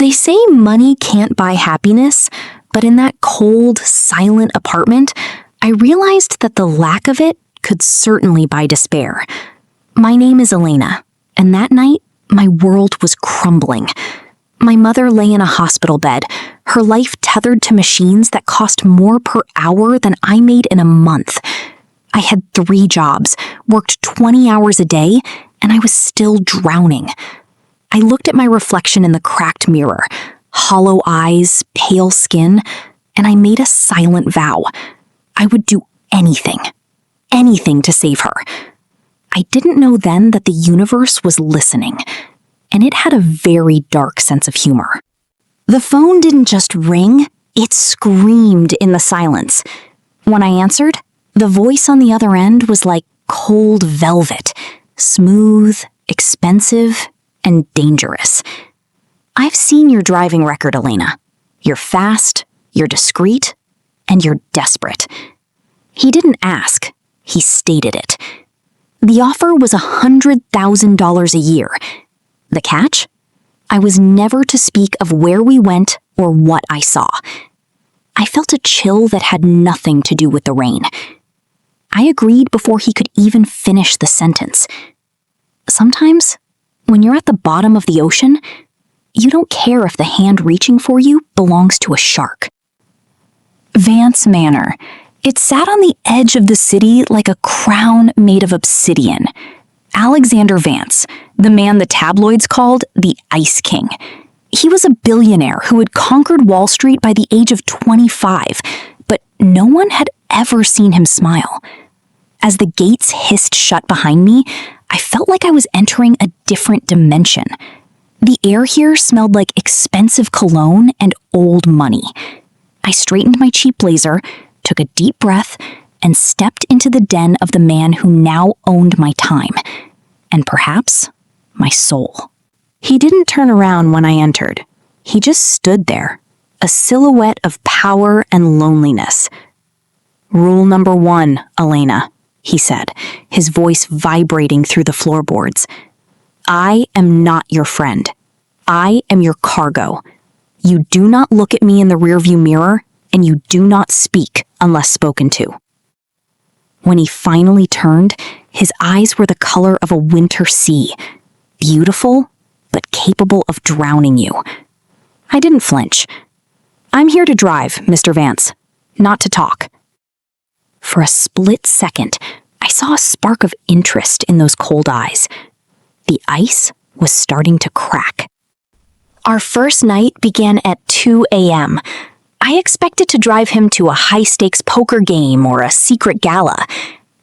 They say money can't buy happiness, but in that cold, silent apartment, I realized that the lack of it could certainly buy despair. My name is Elena, and that night, my world was crumbling. My mother lay in a hospital bed, her life tethered to machines that cost more per hour than I made in a month. I had 3 jobs, worked 20 hours a day, and I was still drowning. I looked at my reflection in the cracked mirror, hollow eyes, pale skin, and I made a silent vow. I would do anything to save her. I didn't know then that the universe was listening, and it had a very dark sense of humor. The phone didn't just ring, it screamed in the silence. When I answered, the voice on the other end was like cold velvet, smooth, expensive, and dangerous. I've seen your driving record, Elena. You're fast, you're discreet, and you're desperate. He didn't ask, he stated it. The offer was $100,000 a year. The catch? I was never to speak of where we went or what I saw. I felt a chill that had nothing to do with the rain. I agreed before he could even finish the sentence. Sometimes, when you're at the bottom of the ocean, you don't care if the hand reaching for you belongs to a shark. Vance Manor. It sat on the edge of the city like a crown made of obsidian. Alexander Vance, the man the tabloids called the Ice King. He was a billionaire who had conquered Wall Street by the age of 25, but no one had ever seen him smile. As the gates hissed shut behind me, I felt like I was entering a different dimension. The air here smelled like expensive cologne and old money. I straightened my cheap blazer, took a deep breath, and stepped into the den of the man who now owned my time, and perhaps my soul. He didn't turn around when I entered. He just stood there, a silhouette of power and loneliness. "Rule number 1, Elena," he said, his voice vibrating through the floorboards. "I am not your friend. I am your cargo. You do not look at me in the rearview mirror, and you do not speak unless spoken to." When he finally turned, his eyes were the color of a winter sea, beautiful, but capable of drowning you. I didn't flinch. "I'm here to drive, Mr. Vance, not to talk." For a split second, I saw a spark of interest in those cold eyes. The ice was starting to crack. Our first night began at 2 a.m. I expected to drive him to a high-stakes poker game or a secret gala.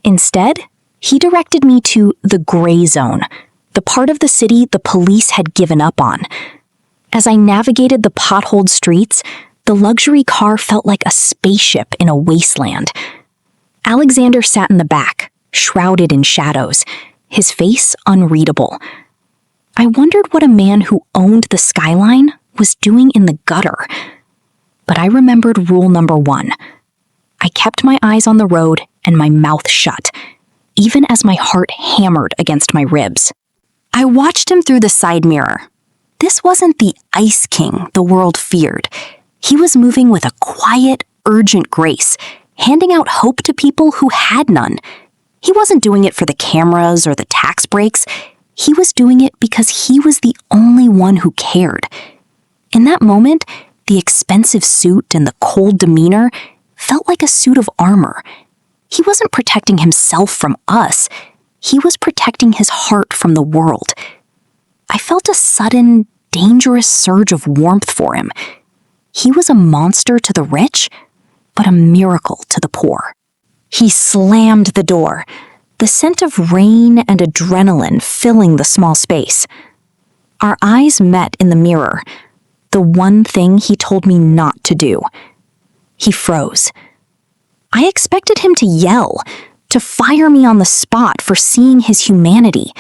Instead, he directed me to the gray zone, the part of the city the police had given up on. As I navigated the potholed streets, the luxury car felt like a spaceship in a wasteland. Alexander sat in the back, shrouded in shadows, his face unreadable. I wondered what a man who owned the skyline was doing in the gutter. But I remembered rule number 1. I kept my eyes on the road and my mouth shut, even as my heart hammered against my ribs. I watched him through the side mirror. This wasn't the Ice King the world feared. He was moving with a quiet, urgent grace, handing out hope to people who had none. He wasn't doing it for the cameras or the tax breaks. He was doing it because he was the only one who cared. In that moment, the expensive suit and the cold demeanor felt like a suit of armor. He wasn't protecting himself from us. He was protecting his heart from the world. I felt a sudden, dangerous surge of warmth for him. He was a monster to the rich, but a miracle to the poor. He slammed the door, the scent of rain and adrenaline filling the small space. Our eyes met in the mirror, the one thing he told me not to do. He froze. I expected him to yell, to fire me on the spot for seeing his humanity.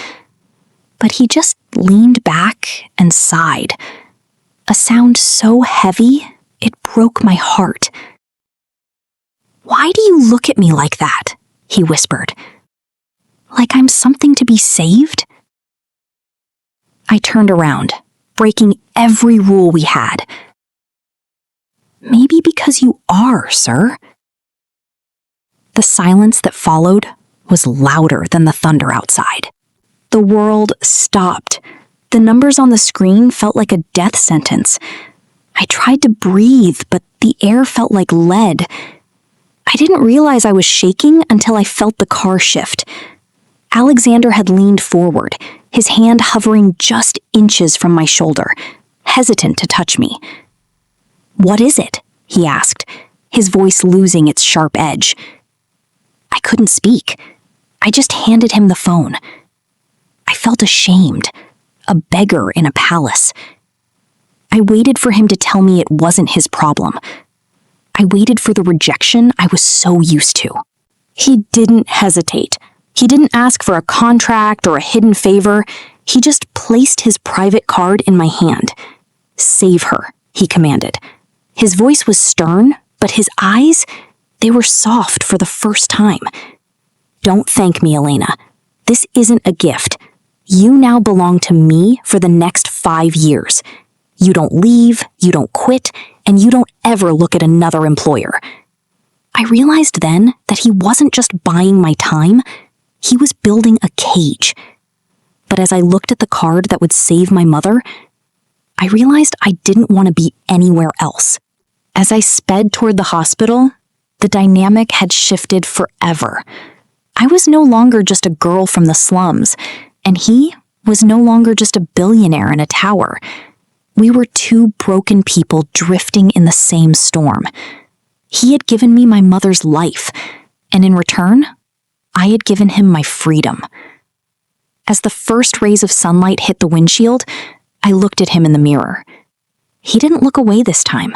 But he just leaned back and sighed, a sound so heavy it broke my heart. "Why do you look at me like that?" he whispered. "Like I'm something to be saved?" I turned around, breaking every rule we had. Maybe because you are, sir. The silence that followed was louder than the thunder outside. The world stopped. The numbers on the screen felt like a death sentence. I tried to breathe, but the air felt like lead. I didn't realize I was shaking until I felt the car shift. Alexander had leaned forward, his hand hovering just inches from my shoulder, hesitant to touch me. "What is it?" he asked, his voice losing its sharp edge. I couldn't speak. I just handed him the phone. I felt ashamed, a beggar in a palace. I waited for him to tell me it wasn't his problem. I waited for the rejection I was so used to. He didn't hesitate. He didn't ask for a contract or a hidden favor. He just placed his private card in my hand. "Save her," he commanded. His voice was stern, but his eyes, they were soft for the first time. "Don't thank me, Elena. This isn't a gift. You now belong to me for the next 5 years. You don't leave, you don't quit, and you don't ever look at another employer." I realized then that he wasn't just buying my time, he was building a cage. But as I looked at the card that would save my mother, I realized I didn't want to be anywhere else. As I sped toward the hospital, the dynamic had shifted forever. I was no longer just a girl from the slums, and he was no longer just a billionaire in a tower. We were two broken people drifting in the same storm. He had given me my mother's life, and in return, I had given him my freedom. As the first rays of sunlight hit the windshield, I looked at him in the mirror. He didn't look away this time.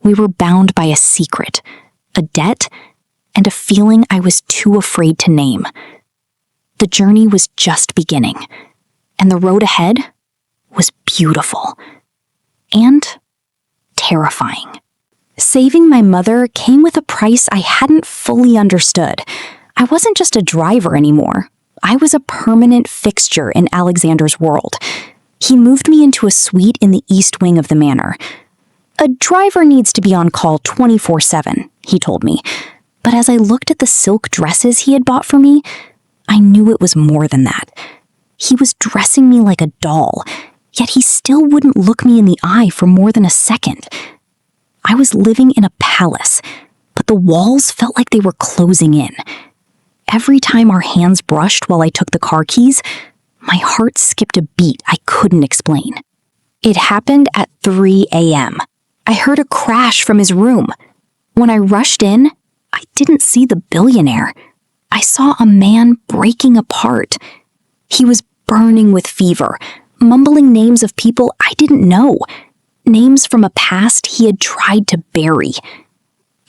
We were bound by a secret, a debt, and a feeling I was too afraid to name. The journey was just beginning, and the road ahead was beautiful and terrifying. Saving my mother came with a price I hadn't fully understood. I wasn't just a driver anymore. I was a permanent fixture in Alexander's world. He moved me into a suite in the east wing of the manor. "A driver needs to be on call 24/7, he told me. But as I looked at the silk dresses he had bought for me, I knew it was more than that. He was dressing me like a doll, yet he still wouldn't look me in the eye for more than a second. I was living in a palace, but the walls felt like they were closing in. Every time our hands brushed while I took the car keys, my heart skipped a beat I couldn't explain. It happened at 3 a.m. I heard a crash from his room. When I rushed in, I didn't see the billionaire. I saw a man breaking apart. He was burning with fever, mumbling names of people I didn't know, names from a past he had tried to bury.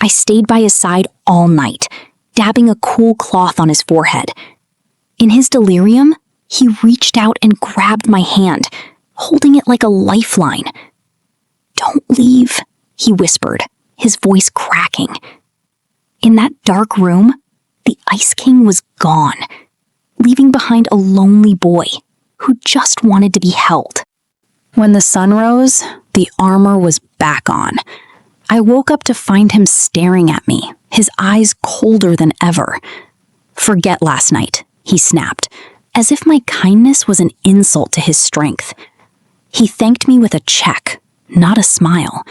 I stayed by his side all night, dabbing a cool cloth on his forehead. In his delirium, he reached out and grabbed my hand, holding it like a lifeline. "Don't leave," he whispered, his voice cracking. In that dark room, the Ice King was gone, leaving behind a lonely boy who just wanted to be held. When the sun rose, the armor was back on. I woke up to find him staring at me, his eyes colder than ever. "Forget last night," he snapped, as if my kindness was an insult to his strength. He thanked me with a check, not a smile.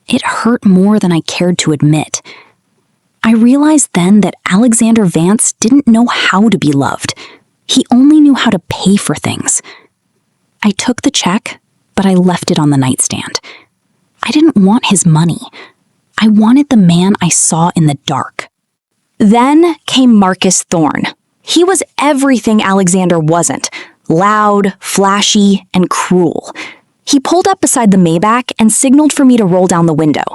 It hurt more than I cared to admit. I realized then that Alexander Vance didn't know how to be loved. He only knew how to pay for things. I took the check, but I left it on the nightstand. I didn't want his money. I wanted the man I saw in the dark. Then came Marcus Thorne. He was everything Alexander wasn't: loud, flashy, and cruel. He pulled up beside the Maybach and signaled for me to roll down the window.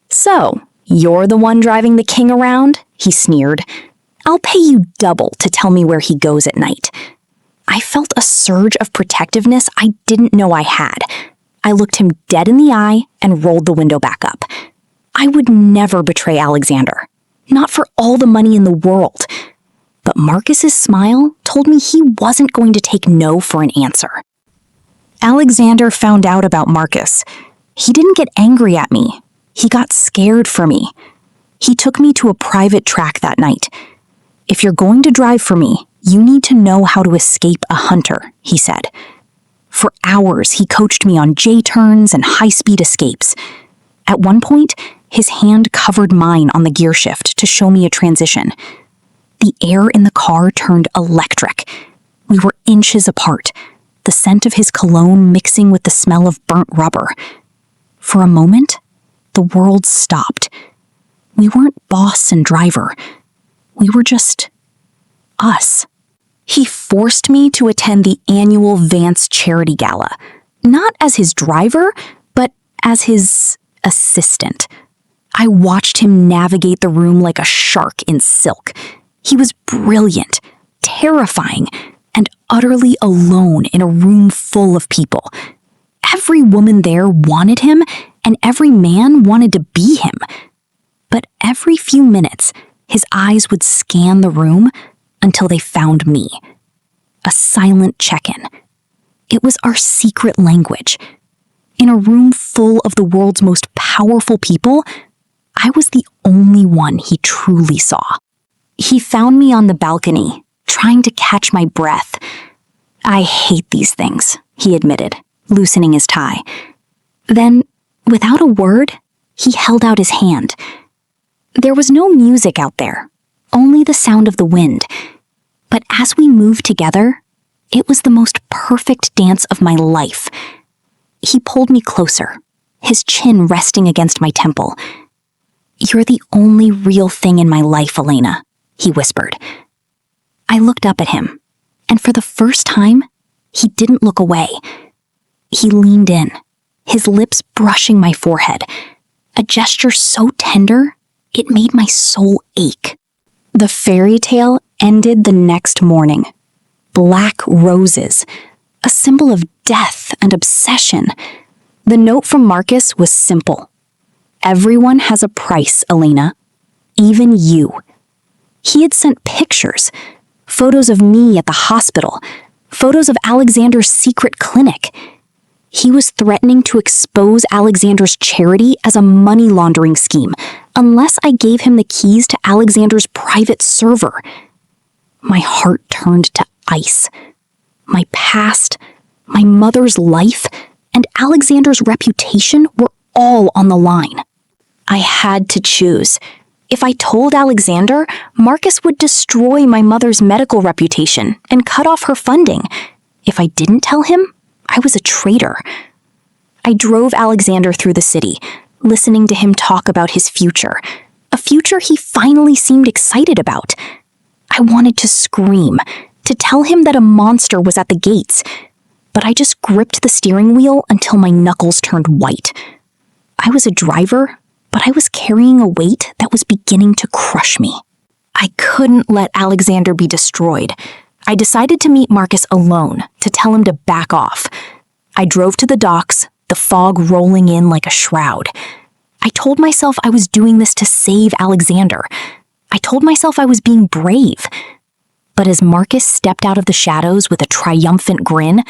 "So, you're the one driving the king around?" he sneered. "I'll pay you double to tell me where he goes at night." I felt a surge of protectiveness I didn't know I had. I looked him dead in the eye and rolled the window back up. I would never betray Alexander. Not for all the money in the world. But Marcus's smile told me he wasn't going to take no for an answer. Alexander found out about Marcus. He didn't get angry at me. He got scared for me. He took me to a private track that night. "If you're going to drive for me, you need to know how to escape a hunter," he said. For hours, he coached me on J-turns and high-speed escapes. At one point, his hand covered mine on the gear shift to show me a transition. The air in the car turned electric. We were inches apart, the scent of his cologne mixing with the smell of burnt rubber. For a moment, the world stopped. We weren't boss and driver. We were just us. He forced me to attend the annual Vance charity gala, not as his driver, but as his assistant. I watched him navigate the room like a shark in silk. He was brilliant, terrifying, and utterly alone in a room full of people. Every woman there wanted him, and every man wanted to be him. But every few minutes, his eyes would scan the room until they found me. A silent check-in. It was our secret language. In a room full of the world's most powerful people, I was the only one he truly saw. He found me on the balcony, trying to catch my breath. "I hate these things," he admitted, loosening his tie. Then, without a word, he held out his hand. There was no music out there, only the sound of the wind. But as we moved together, it was the most perfect dance of my life. He pulled me closer, his chin resting against my temple. "You're the only real thing in my life, Elena," he whispered. I looked up at him, and for the first time, he didn't look away. He leaned in, his lips brushing my forehead, a gesture so tender, it made my soul ache. The fairy tale ended the next morning. Black roses, a symbol of death and obsession. The note from Marcus was simple. "Everyone has a price, Elena. Even you." He had sent pictures, photos of me at the hospital, photos of Alexander's secret clinic. He was threatening to expose Alexander's charity as a money laundering scheme unless I gave him the keys to Alexander's private server. My heart turned to ice. My past, my mother's life, and Alexander's reputation were all on the line. I had to choose. If I told Alexander, Marcus would destroy my mother's medical reputation and cut off her funding. If I didn't tell him, I was a traitor. I drove Alexander through the city, listening to him talk about his future, a future he finally seemed excited about. I wanted to scream, to tell him that a monster was at the gates, but I just gripped the steering wheel until my knuckles turned white. I was a driver, but I was carrying a weight that was beginning to crush me. I couldn't let Alexander be destroyed. I decided to meet Marcus alone, to tell him to back off. I drove to the docks, the fog rolling in like a shroud. I told myself I was doing this to save Alexander. I told myself I was being brave. But as Marcus stepped out of the shadows with a triumphant grin,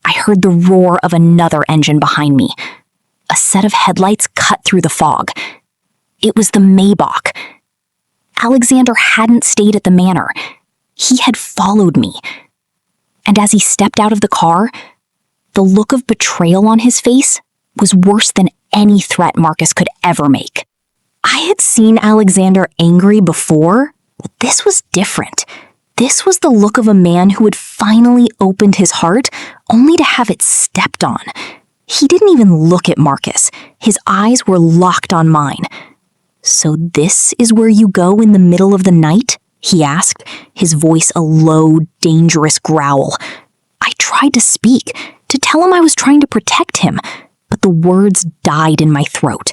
I heard the roar of another engine behind me. A set of headlights cut through the fog. It was the Maybach. Alexander hadn't stayed at the manor. He had followed me. And as he stepped out of the car, the look of betrayal on his face was worse than any threat Marcus could ever make. I had seen Alexander angry before, but this was different. This was the look of a man who had finally opened his heart, only to have it stepped on. He didn't even look at Marcus. His eyes were locked on mine. "So this is where you go in the middle of the night?" he asked, his voice a low, dangerous growl. I tried to speak, to tell him I was trying to protect him, but the words died in my throat.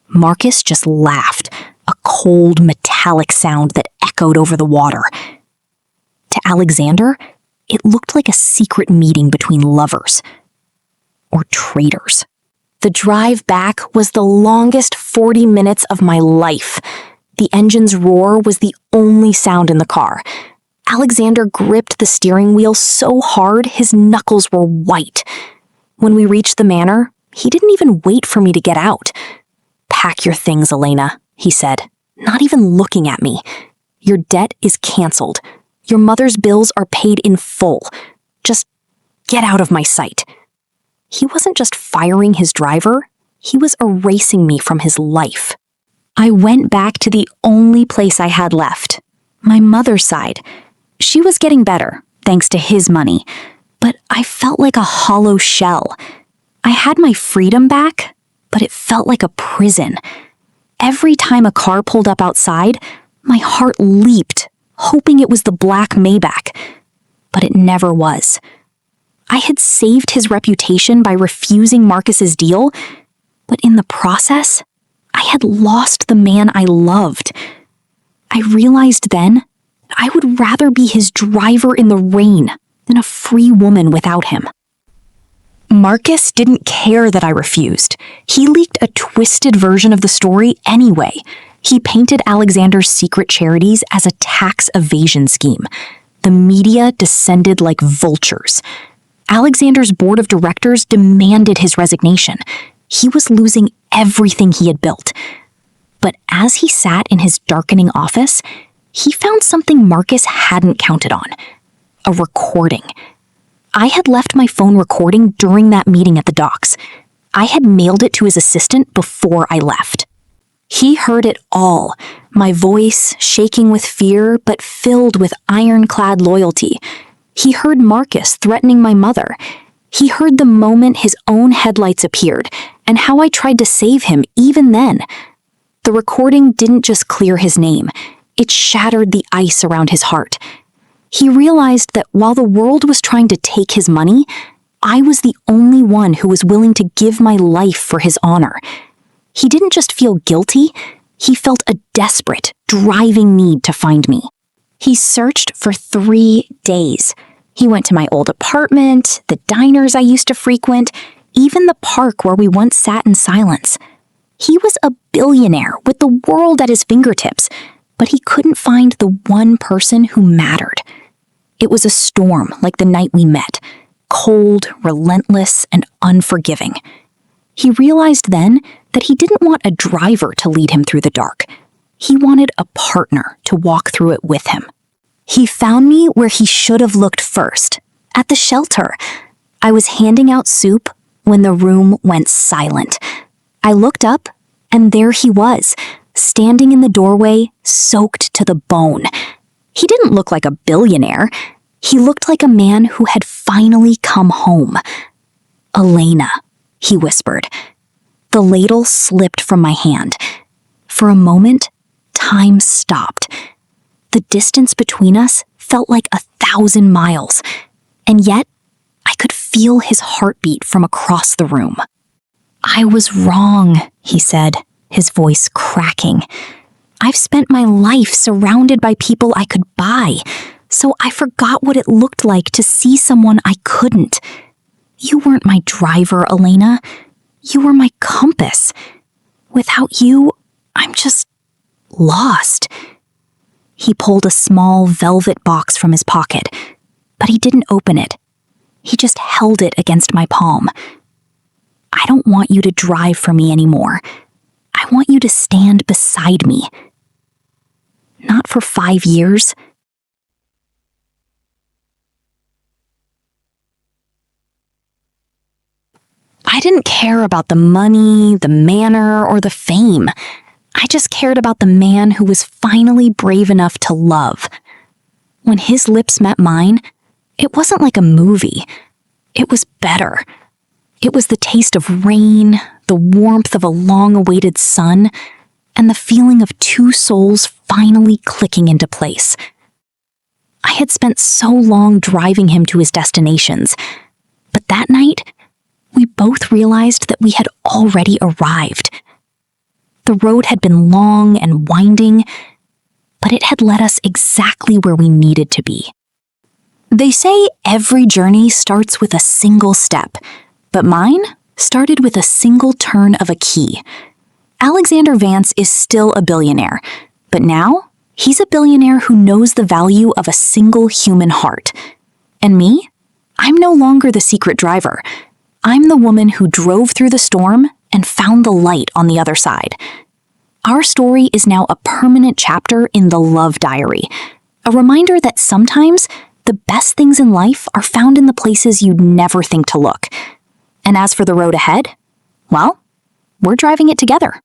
Marcus just laughed, a cold, metallic sound that echoed over the water. To Alexander, it looked like a secret meeting between lovers. Or traitors. The drive back was the longest 40 minutes of my life. The engine's roar was the only sound in the car. Alexander gripped the steering wheel so hard his knuckles were white. When we reached the manor, he didn't even wait for me to get out. "Pack your things, Elena," he said, not even looking at me. "Your debt is canceled. Your mother's bills are paid in full. Just get out of my sight." He wasn't just firing his driver, he was erasing me from his life. I went back to the only place I had left, my mother's side. She was getting better, thanks to his money, but I felt like a hollow shell. I had my freedom back, but it felt like a prison. Every time a car pulled up outside, my heart leaped, hoping it was the black Maybach, but it never was. I had saved his reputation by refusing Marcus's deal, but in the process, I had lost the man I loved. I realized then I would rather be his driver in the rain than a free woman without him. Marcus didn't care that I refused. He leaked a twisted version of the story anyway. He painted Alexander's secret charities as a tax evasion scheme. The media descended like vultures. Alexander's board of directors demanded his resignation. He was losing everything he had built. But as he sat in his darkening office, he found something Marcus hadn't counted on: a recording. I had left my phone recording during that meeting at the docks. I had mailed it to his assistant before I left. He heard it all, my voice shaking with fear but filled with ironclad loyalty. He heard Marcus threatening my mother. He heard the moment his own headlights appeared and how I tried to save him even then. The recording didn't just clear his name, it shattered the ice around his heart. He realized that while the world was trying to take his money, I was the only one who was willing to give my life for his honor. He didn't just feel guilty, he felt a desperate, driving need to find me. He searched for 3 days. He went to my old apartment, the diners I used to frequent, even the park where we once sat in silence. He was a billionaire with the world at his fingertips, but he couldn't find the one person who mattered. It was a storm like the night we met, cold, relentless, and unforgiving. He realized then that he didn't want a driver to lead him through the dark. He wanted a partner to walk through it with him. He found me where he should have looked first, at the shelter. I was handing out soup when the room went silent. I looked up, and there he was, standing in the doorway, soaked to the bone. He didn't look like a billionaire. He looked like a man who had finally come home. "Elena," he whispered. The ladle slipped from my hand. For a moment, time stopped. The distance between us felt like 1,000 miles, and yet I could feel his heartbeat from across the room. "I was wrong," he said, his voice cracking. "I've spent my life surrounded by people I could buy, so I forgot what it looked like to see someone I couldn't. You weren't my driver, Elena. You were my compass. Without you, I'm just lost." He pulled a small velvet box from his pocket, but he didn't open it. He just held it against my palm. "I don't want you to drive for me anymore. I want you to stand beside me. Not for 5 years." I didn't care about the money, the manor, or the fame. I just cared about the man who was finally brave enough to love. When his lips met mine, it wasn't like a movie. It was better. It was the taste of rain, the warmth of a long-awaited sun, and the feeling of 2 souls finally clicking into place. I had spent so long driving him to his destinations, but that night, we both realized that we had already arrived. The road had been long and winding, but it had led us exactly where we needed to be. They say every journey starts with a single step, but mine started with a single turn of a key. Alexander Vance is still a billionaire, but now He's a billionaire who knows the value of a single human heart. And me? I'm no longer the secret driver. I'm the woman who drove through the storm and found the light on the other side. Our story is now a permanent chapter in the love diary, a reminder that sometimes the best things in life are found in the places you'd never think to look. And as for the road ahead, well, we're driving it together.